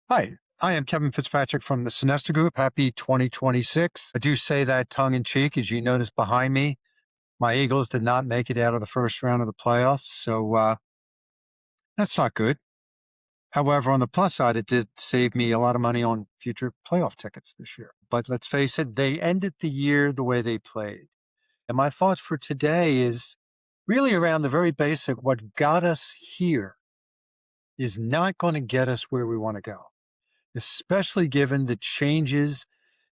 Hi, I am Kevin Fitzpatrick from the Sinesta Group. Happy 2026. I do say that tongue in cheek, as you notice behind me. My Eagles did not make it out of the first round of the playoffs, so that's not good. However, on the plus side, it did save me a lot of money on future playoff tickets this year. But let's face it, they ended the year the way they played. And my thought for today is really around the very basic what got us here is not going to get us where we want to go, especially given the changes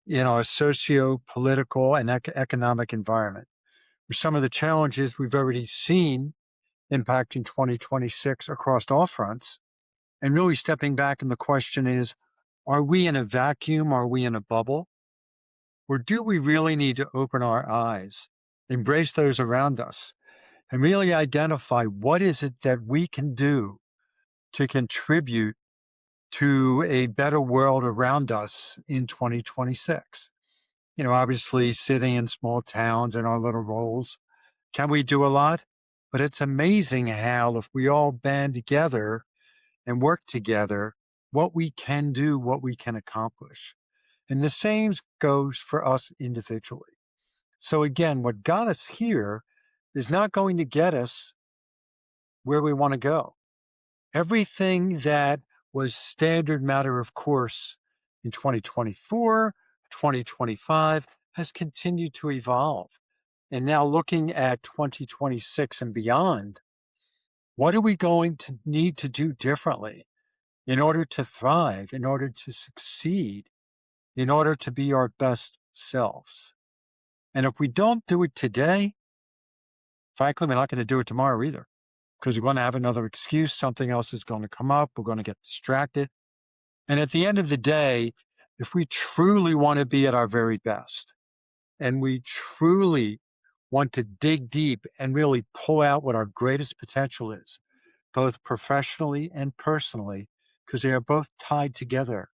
in our socio-political and economic environment. For some of the challenges we've already seen impacting 2026 across all fronts, and really stepping back, and the question is, are we in a vacuum? Are we in a bubble? Or do we really need to open our eyes, embrace those around us, and really identify what is it that we can do to contribute to a better world around us in 2026? Obviously sitting in small towns in our little roles, can we do a lot? But it's amazing how if we all band together and work together, what we can do, what we can accomplish. And the same goes for us individually. So again, what got us here is not going to get us where we want to go. Everything that was standard matter of course in 2024, 2025 has continued to evolve. And now looking at 2026 and beyond, what are we going to need to do differently in order to thrive, in order to succeed, in order to be our best selves? And if we don't do it today, frankly, we're not going to do it tomorrow either, because we're going to have another excuse. Something else is going to come up. We're going to get distracted. And at the end of the day, if we truly want to be at our very best, and we truly want to dig deep and really pull out what our greatest potential is, both professionally and personally, because they are both tied together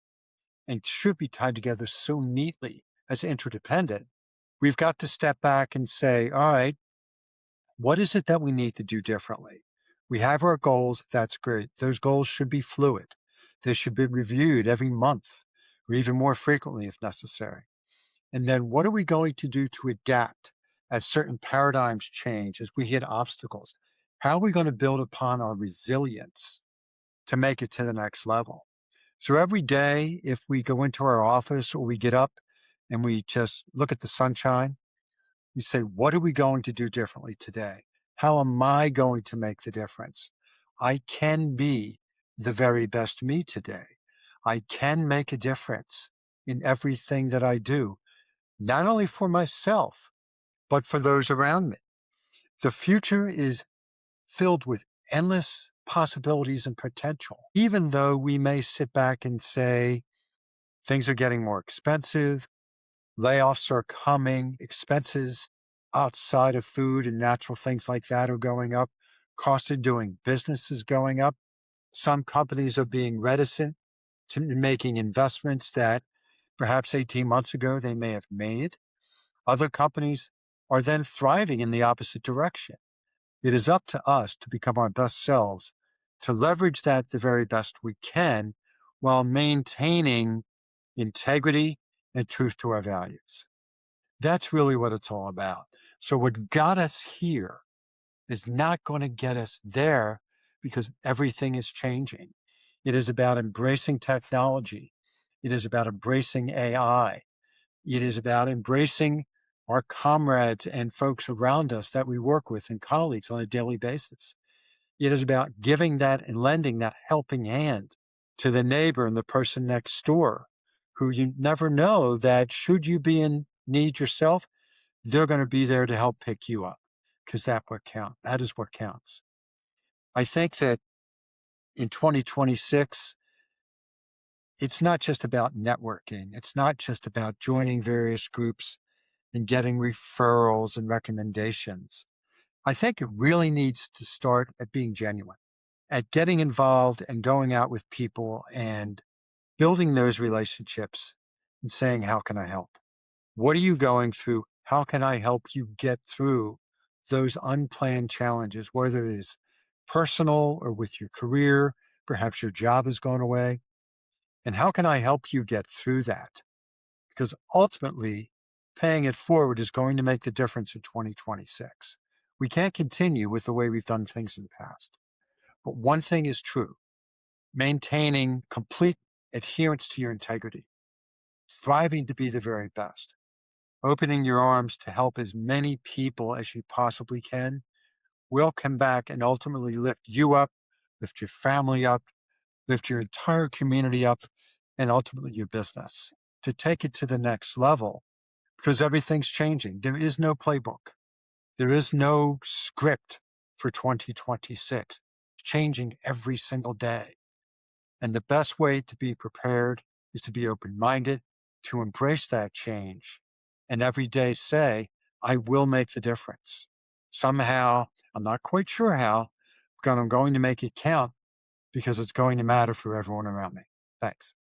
and should be tied together so neatly as interdependent, we've got to step back and say, all right, what is it that we need to do differently? We have our goals. That's great. Those goals should be fluid. They should be reviewed every month or even more frequently if necessary. And then what are we going to do to adapt as certain paradigms change, as we hit obstacles? How are we going to build upon our resilience to make it to the next level? So every day, if we go into our office or we get up and we just look at the sunshine, we say, what are we going to do differently today? How am I going to make the difference? I can be the very best me today. I can make a difference in everything that I do, not only for myself, but for those around me. The future is filled with endless possibilities and potential, even though we may sit back and say, things are getting more expensive, layoffs are coming, expenses outside of food and natural things like that are going up, cost of doing business is going up. Some companies are being reticent to making investments that perhaps 18 months ago they may have made. Other companies are then thriving in the opposite direction. It is up to us to become our best selves, to leverage that the very best we can while maintaining integrity and truth to our values. That's really what it's all about. So what got us here is not going to get us there because everything is changing. It is about embracing technology. It is about embracing AI. It is about embracing our comrades and folks around us that we work with and colleagues on a daily basis. It is about giving that and lending that helping hand to the neighbor and the person next door, who you never know that should you be in need yourself, they're going to be there to help pick you up, because that is what counts. I think that in 2026, it's not just about networking. It's not just about joining various groups and getting referrals and recommendations. I think it really needs to start at being genuine, at getting involved and going out with people and building those relationships and saying, how can I help? What are you going through? How can I help you get through those unplanned challenges, whether it is personal or with your career? Perhaps your job has gone away. And how can I help you get through that? Because ultimately, paying it forward is going to make the difference in 2026. We can't continue with the way we've done things in the past. But one thing is true: maintaining complete adherence to your integrity, thriving to be the very best, opening your arms to help as many people as you possibly can will come back and ultimately lift you up, lift your family up, lift your entire community up, and ultimately your business to take it to the next level, because everything's changing. There is no playbook. There is no script for 2026. It's changing every single day. And the best way to be prepared is to be open-minded, to embrace that change, and every day say, I will make the difference. Somehow, I'm not quite sure how, but I'm going to make it count because it's going to matter for everyone around me. Thanks.